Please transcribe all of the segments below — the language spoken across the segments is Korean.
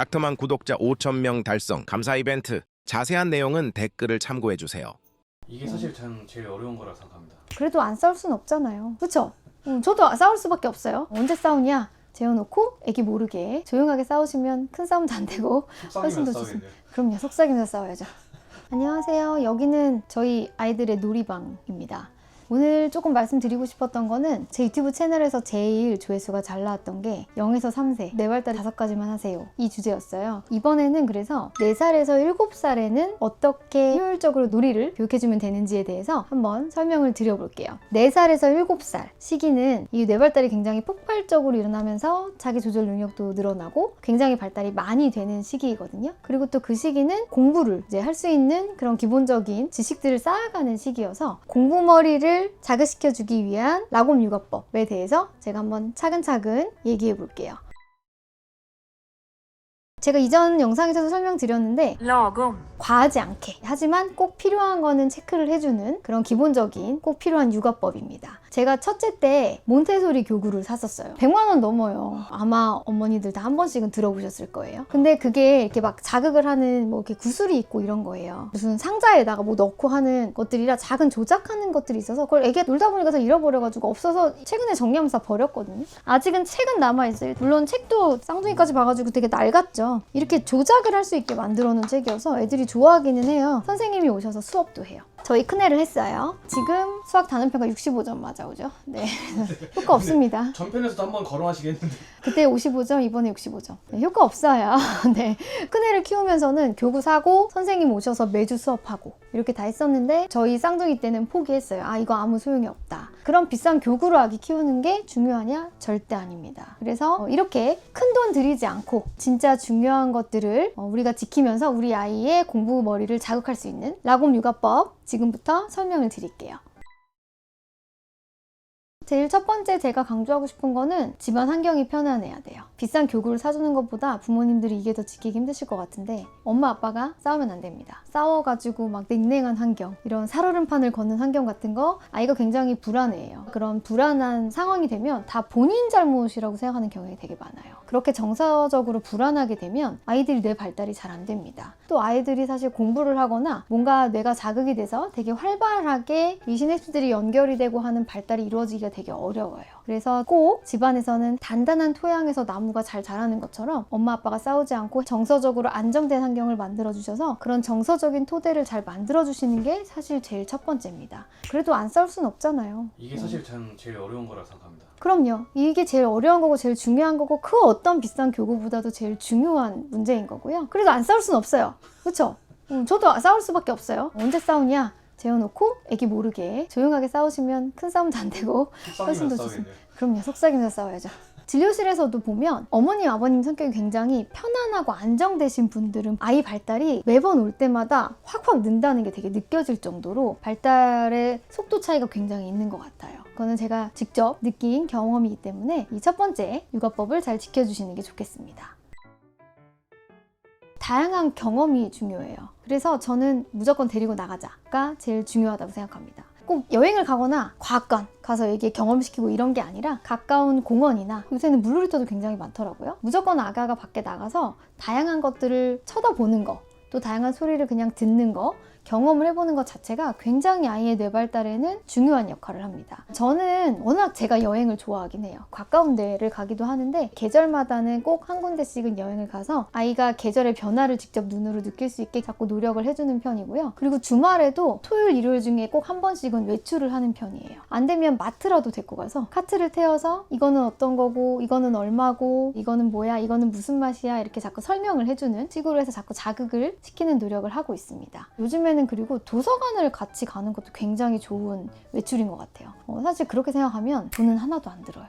닥터맘 구독자 5,000명 달성 감사 이벤트. 자세한 내용은 댓글을 참고해주세요. 이게 사실 전 제일 어려운 거라고 생각합니다. 그래도 안 싸울 순 없잖아요. 그쵸? 저도 싸울 수밖에 없어요. 언제 싸우냐? 재워놓고 애기 모르게 조용하게 싸우시면 큰 싸움도 안 되고 훨씬 더 좋습니다. 그럼요, 속삭이면서 싸워야죠. 안녕하세요. 여기는 저희 아이들의 놀이방입니다. 오늘 조금 말씀드리고 싶었던 거는 제 유튜브 채널에서 제일 조회수가 잘 나왔던 게 0에서 3세, 4발달 5가지만 하세요. 이 주제였어요. 이번에는 그래서 4살에서 7살에는 어떻게 효율적으로 놀이를 교육해주면 되는지에 대해서 한번 설명을 드려볼게요. 4살에서 7살 시기는 이 뇌발달이 굉장히 폭발적으로 일어나면서 자기 조절 능력도 늘어나고 굉장히 발달이 많이 되는 시기이거든요. 그리고 또 그 시기는 공부를 이제 할 수 있는 그런 기본적인 지식들을 쌓아가는 시기여서 공부머리를 자극시켜주기 위한 라곰 육아법에 대해서 제가 한번 차근차근 얘기해 볼게요. 제가 이전 영상에서도 설명드렸는데 과하지 않게, 하지만 꼭 필요한 거는 체크를 해주는 그런 기본적인 꼭 필요한 육아법입니다. 제가 첫째 때 몬테소리 교구를 샀었어요. 100만 원 넘어요. 아마 어머니들 다 한 번씩은 들어보셨을 거예요. 근데 그게 이렇게 막 자극을 하는 뭐 이렇게 구슬이 있고 이런 거예요. 무슨 상자에다가 뭐 넣고 하는 것들이라 작은 조작하는 것들이 있어서 그걸 애기가 놀다 보니까 다 잃어버려가지고 없어서 최근에 정리하면서 버렸거든요. 아직은 책은 남아있어요. 물론 책도 쌍둥이까지 봐가지고 되게 낡았죠. 이렇게 조작을 할 수 있게 만들어 놓은 책이어서 애들이 좋아하기는 해요. 선생님이 오셔서 수업도 해요. 저희 큰애를 했어요. 지금 수학 단원평가 65점 맞아오죠? 네. 효과 없습니다. 전편에서도 한번 거론하시겠는데. 그때 55점, 이번에 65점. 네, 효과 없어요. 네. 큰애를 키우면서는 교구 사고 선생님 오셔서 매주 수업하고 이렇게 다 했었는데 저희 쌍둥이 때는 포기했어요. 아, 이거 아무 소용이 없다. 그럼 비싼 교구로 아기 키우는 게 중요하냐? 절대 아닙니다. 그래서 이렇게 큰 돈 들이지 않고 진짜 중요한 것들을 우리가 지키면서 우리 아이의 공부 머리를 자극할 수 있는 라곰 육아법 지금부터 설명을 드릴게요. 제일 첫 번째 제가 강조하고 싶은 거는 집안 환경이 편안해야 돼요. 비싼 교구를 사주는 것보다 부모님들이 이게 더 지키기 힘드실 것 같은데 엄마 아빠가 싸우면 안 됩니다. 싸워가지고 막 냉랭한 환경, 이런 살얼음판을 걷는 환경 같은 거 아이가 굉장히 불안해해요. 그런 불안한 상황이 되면 다 본인 잘못이라고 생각하는 경우가 되게 많아요. 그렇게 정서적으로 불안하게 되면 아이들이 뇌 발달이 잘 안 됩니다. 또 아이들이 사실 공부를 하거나 뭔가 뇌가 자극이 돼서 되게 활발하게 이 시냅스들이 연결이 되고 하는 발달이 이루어지기가 되게 어려워요. 그래서 꼭 집안에서는 단단한 토양에서 나무가 잘 자라는 것처럼 엄마 아빠가 싸우지 않고 정서적으로 안정된 환경을 만들어 주셔서 그런 정서적인 토대를 잘 만들어 주시는 게 사실 제일 첫 번째입니다. 그래도 안 싸울 순 없잖아요. 이게 사실 전 제일 어려운 거라고 생각합니다. 그럼요. 이게 제일 어려운 거고 제일 중요한 거고 그 어떤 비싼 교구보다도 제일 중요한 문제인 거고요. 그래도 안 싸울 순 없어요. 그렇죠? 저도 싸울 수밖에 없어요. 언제 싸우냐? 재워놓고 애기 모르게 조용하게 싸우시면 큰 싸움도 안 되고 훨씬 더 좋습니다. 그럼요. 속삭이면서 싸워야죠. 진료실에서도 보면 어머님, 아버님 성격이 굉장히 편안하고 안정되신 분들은 아이 발달이 매번 올 때마다 확확 는다는 게 되게 느껴질 정도로 발달의 속도 차이가 굉장히 있는 것 같아요. 그거는 제가 직접 느낀 경험이기 때문에 이 첫 번째 육아법을 잘 지켜주시는 게 좋겠습니다. 다양한 경험이 중요해요. 그래서 저는 무조건 데리고 나가자가 제일 중요하다고 생각합니다. 꼭 여행을 가거나 과학관 가서 애기 경험시키고 이런 게 아니라 가까운 공원이나 요새는 물놀이터도 굉장히 많더라고요. 무조건 아가가 밖에 나가서 다양한 것들을 쳐다보는 거, 또 다양한 소리를 그냥 듣는 거, 경험을 해보는 것 자체가 굉장히 아이의 뇌발달에는 중요한 역할을 합니다. 저는 워낙 제가 여행을 좋아하긴 해요. 가까운 데를 가기도 하는데 계절마다는 꼭 한 군데씩은 여행을 가서 아이가 계절의 변화를 직접 눈으로 느낄 수 있게 자꾸 노력을 해주는 편이고요. 그리고 주말에도 토요일, 일요일 중에 꼭 한 번씩은 외출을 하는 편이에요. 안 되면 마트라도 데리고 가서 카트를 태워서 이거는 어떤 거고 이거는 얼마고 이거는 뭐야 이거는 무슨 맛이야 이렇게 자꾸 설명을 해주는 식으로 해서 자꾸 자극을 시키는 노력을 하고 있습니다. 요즘에는 그리고 도서관을 같이 가는 것도 굉장히 좋은 외출인 것 같아요. 사실 그렇게 생각하면 돈은 하나도 안 들어요.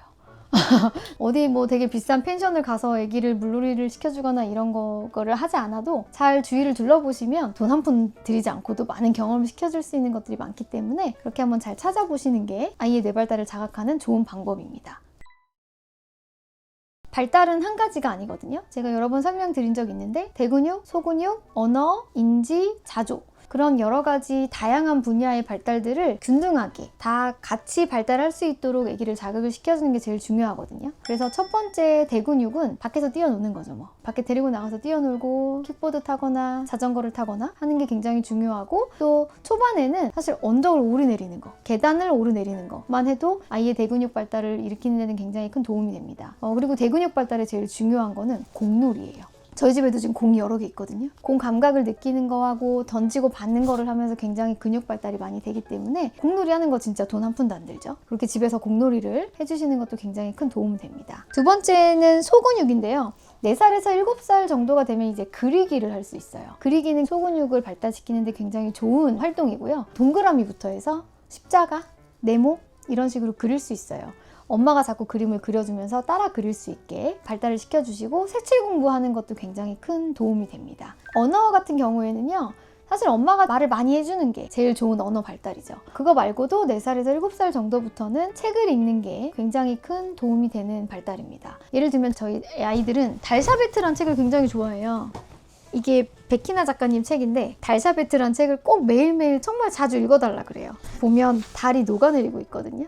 어디 뭐 되게 비싼 펜션을 가서 아기를 물놀이를 시켜주거나 이런 거를 하지 않아도 잘 주위를 둘러보시면 돈 한 푼 들이지 않고도 많은 경험을 시켜줄 수 있는 것들이 많기 때문에 그렇게 한번 잘 찾아보시는 게 아이의 뇌발달을 자극하는 좋은 방법입니다. 발달은 한 가지가 아니거든요. 제가 여러 번 설명드린 적 있는데 대근육, 소근육, 언어, 인지, 자조 그런 여러 가지 다양한 분야의 발달들을 균등하게 다 같이 발달할 수 있도록 아기를 자극을 시켜주는 게 제일 중요하거든요. 그래서 첫 번째 대근육은 밖에서 뛰어노는 거죠. 뭐 밖에 데리고 나가서 뛰어놀고 킥보드 타거나 자전거를 타거나 하는 게 굉장히 중요하고, 또 초반에는 사실 언덕을 오르내리는 거, 계단을 오르내리는 것만 해도 아이의 대근육 발달을 일으키는 데는 굉장히 큰 도움이 됩니다. 그리고 대근육 발달에 제일 중요한 거는 공놀이예요. 저희 집에도 지금 공이 여러 개 있거든요. 공 감각을 느끼는 거하고 던지고 받는 거를 하면서 굉장히 근육 발달이 많이 되기 때문에 공놀이 하는 거 진짜 돈 한 푼도 안 들죠. 그렇게 집에서 공놀이를 해주시는 것도 굉장히 큰 도움이 됩니다. 두 번째는 소근육인데요. 4살에서 7살 정도가 되면 이제 그리기를 할 수 있어요. 그리기는 소근육을 발달시키는 데 굉장히 좋은 활동이고요. 동그라미부터 해서 십자가, 네모 이런 식으로 그릴 수 있어요. 엄마가 자꾸 그림을 그려주면서 따라 그릴 수 있게 발달을 시켜주시고, 색칠 공부하는 것도 굉장히 큰 도움이 됩니다. 언어 같은 경우에는요, 사실 엄마가 말을 많이 해주는 게 제일 좋은 언어 발달이죠. 그거 말고도 4살에서 7살 정도부터는 책을 읽는 게 굉장히 큰 도움이 되는 발달입니다. 예를 들면 저희 아이들은 달샤베트란 책을 굉장히 좋아해요. 이게 백희나 작가님 책인데, 달샤베트란 책을 꼭 매일매일 정말 자주 읽어달라 그래요. 보면 달이 녹아내리고 있거든요.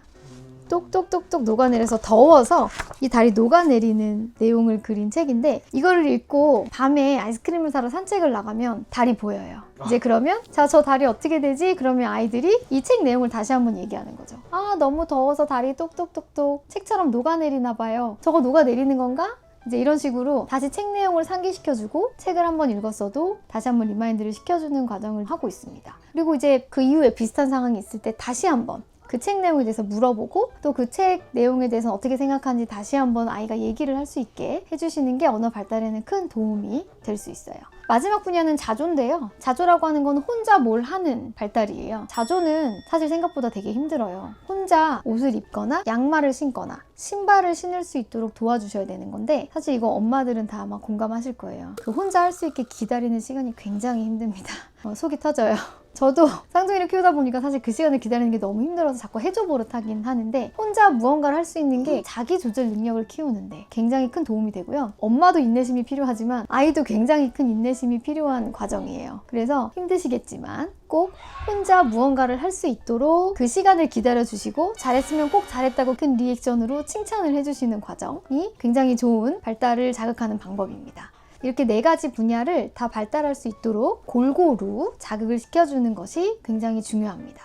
똑똑똑똑 녹아내려서 더워서 이 달이 녹아내리는 내용을 그린 책인데, 이거를 읽고 밤에 아이스크림을 사러 산책을 나가면 달이 보여요. 이제 그러면 자, 저 달이 어떻게 되지? 그러면 아이들이 이 책 내용을 다시 한번 얘기하는 거죠. 아, 너무 더워서 달이 똑똑똑똑 책처럼 녹아내리나 봐요. 저거 녹아내리는 건가? 이제 이런 식으로 다시 책 내용을 상기시켜주고, 책을 한번 읽었어도 다시 한번 리마인드를 시켜주는 과정을 하고 있습니다. 그리고 이제 그 이후에 비슷한 상황이 있을 때 다시 한번 그 책 내용에 대해서 물어보고, 또 그 책 내용에 대해서 어떻게 생각하는지 다시 한번 아이가 얘기를 할 수 있게 해주시는 게 언어 발달에는 큰 도움이 될 수 있어요. 마지막 분야는 자조인데요. 자조라고 하는 건 혼자 뭘 하는 발달이에요. 자조는 사실 생각보다 되게 힘들어요. 혼자 옷을 입거나 양말을 신거나 신발을 신을 수 있도록 도와주셔야 되는 건데, 사실 이거 엄마들은 다 아마 공감하실 거예요. 그 혼자 할 수 있게 기다리는 시간이 굉장히 힘듭니다. 속이 터져요. 저도 쌍둥이를 키우다 보니까 사실 그 시간을 기다리는 게 너무 힘들어서 자꾸 해줘 버릇하긴 하는데, 혼자 무언가를 할 수 있는 게 자기 조절 능력을 키우는데 굉장히 큰 도움이 되고요. 엄마도 인내심이 필요하지만 아이도 굉장히 큰 인내심이 필요한 과정이에요. 그래서 힘드시겠지만 꼭 혼자 무언가를 할 수 있도록 그 시간을 기다려주시고, 잘했으면 꼭 잘했다고 큰 리액션으로 칭찬을 해주시는 과정이 굉장히 좋은 발달을 자극하는 방법입니다. 이렇게 4가지 분야를 다 발달할 수 있도록 골고루 자극을 시켜주는 것이 굉장히 중요합니다.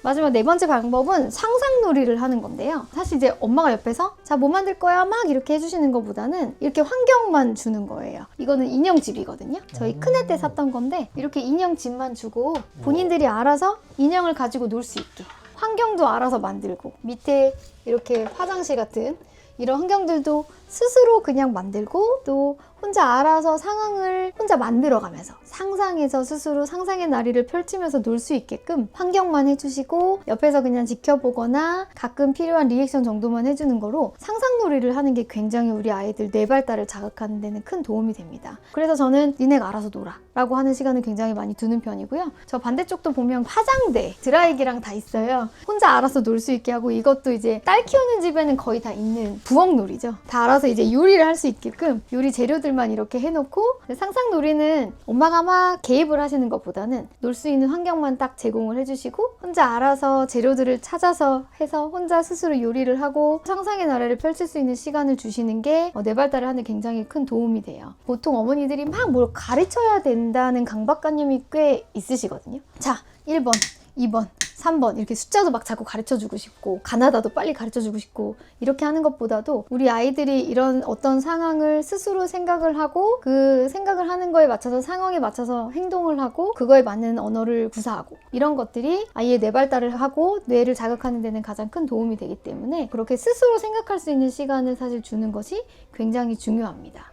마지막 4번째 방법은 상상놀이를 하는 건데요. 사실 이제 엄마가 옆에서 자, 뭐 만들 거야? 막 이렇게 해주시는 것보다는 이렇게 환경만 주는 거예요. 이거는 인형집이거든요. 저희 큰애 때 샀던 건데, 이렇게 인형집만 주고 본인들이 알아서 인형을 가지고 놀 수 있게 환경도 알아서 만들고, 밑에 이렇게 화장실 같은 이런 환경들도 스스로 그냥 만들고, 또 혼자 알아서 상황을 혼자 만들어가면서 상상해서 스스로 상상의 나리를 펼치면서 놀 수 있게끔 환경만 해주시고, 옆에서 그냥 지켜보거나 가끔 필요한 리액션 정도만 해주는 거로 상상놀이를 하는 게 굉장히 우리 아이들 뇌발달을 자극하는 데는 큰 도움이 됩니다. 그래서 저는 니네가 알아서 놀아 라고 하는 시간을 굉장히 많이 두는 편이고요. 저 반대쪽도 보면 화장대, 드라이기랑 다 있어요. 혼자 알아서 놀 수 있게 하고, 이것도 이제 딸 키우는 집에는 거의 다 있는 부엌놀이죠. 다 알아서 이제 요리를 할 수 있게끔 요리 재료들만 이렇게 해놓고, 상상놀이는 엄마가 막 개입을 하시는 것보다는 놀 수 있는 환경만 딱 제공을 해주시고, 혼자 알아서 재료들을 찾아서 해서 혼자 스스로 요리를 하고 상상의 나래를 펼칠 수 있는 시간을 주시는 게 뇌발달을 하는 데 굉장히 큰 도움이 돼요. 보통 어머니들이 막 뭘 가르쳐야 된다는 강박관념이 꽤 있으시거든요. 자, 1번, 2번, 3번 이렇게 숫자도 막 자꾸 가르쳐주고 싶고, 가나다도 빨리 가르쳐주고 싶고, 이렇게 하는 것보다도 우리 아이들이 이런 어떤 상황을 스스로 생각을 하고, 그 생각을 하는 거에 맞춰서 상황에 맞춰서 행동을 하고, 그거에 맞는 언어를 구사하고, 이런 것들이 아이의 뇌발달을 하고 뇌를 자극하는 데는 가장 큰 도움이 되기 때문에, 그렇게 스스로 생각할 수 있는 시간을 사실 주는 것이 굉장히 중요합니다.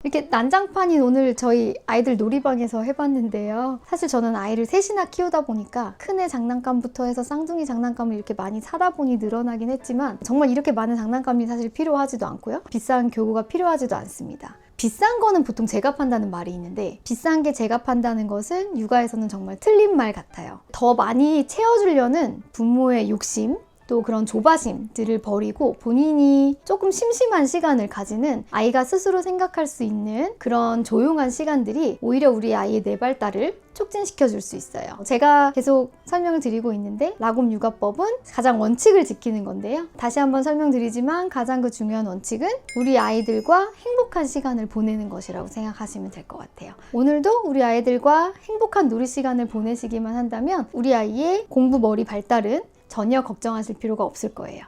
이렇게 난장판인 오늘 저희 아이들 놀이방에서 해봤는데요. 사실 저는 아이를 셋이나 키우다 보니까 큰애 장난감부터 해서 쌍둥이 장난감을 이렇게 많이 사다 보니 늘어나긴 했지만, 정말 이렇게 많은 장난감이 사실 필요하지도 않고요. 비싼 교구가 필요하지도 않습니다. 비싼 거는 보통 제값한다는 말이 있는데, 비싼 게 제값한다는 것은 육아에서는 정말 틀린 말 같아요. 더 많이 채워주려는 부모의 욕심, 또 그런 조바심들을 버리고 본인이 조금 심심한 시간을 가지는, 아이가 스스로 생각할 수 있는 그런 조용한 시간들이 오히려 우리 아이의 뇌발달을 촉진시켜 줄 수 있어요. 제가 계속 설명을 드리고 있는데 라곰 육아법은 가장 원칙을 지키는 건데요. 다시 한번 설명드리지만 가장 그 중요한 원칙은 우리 아이들과 행복한 시간을 보내는 것이라고 생각하시면 될 것 같아요. 오늘도 우리 아이들과 행복한 놀이 시간을 보내시기만 한다면 우리 아이의 공부 머리 발달은 전혀 걱정하실 필요가 없을 거예요.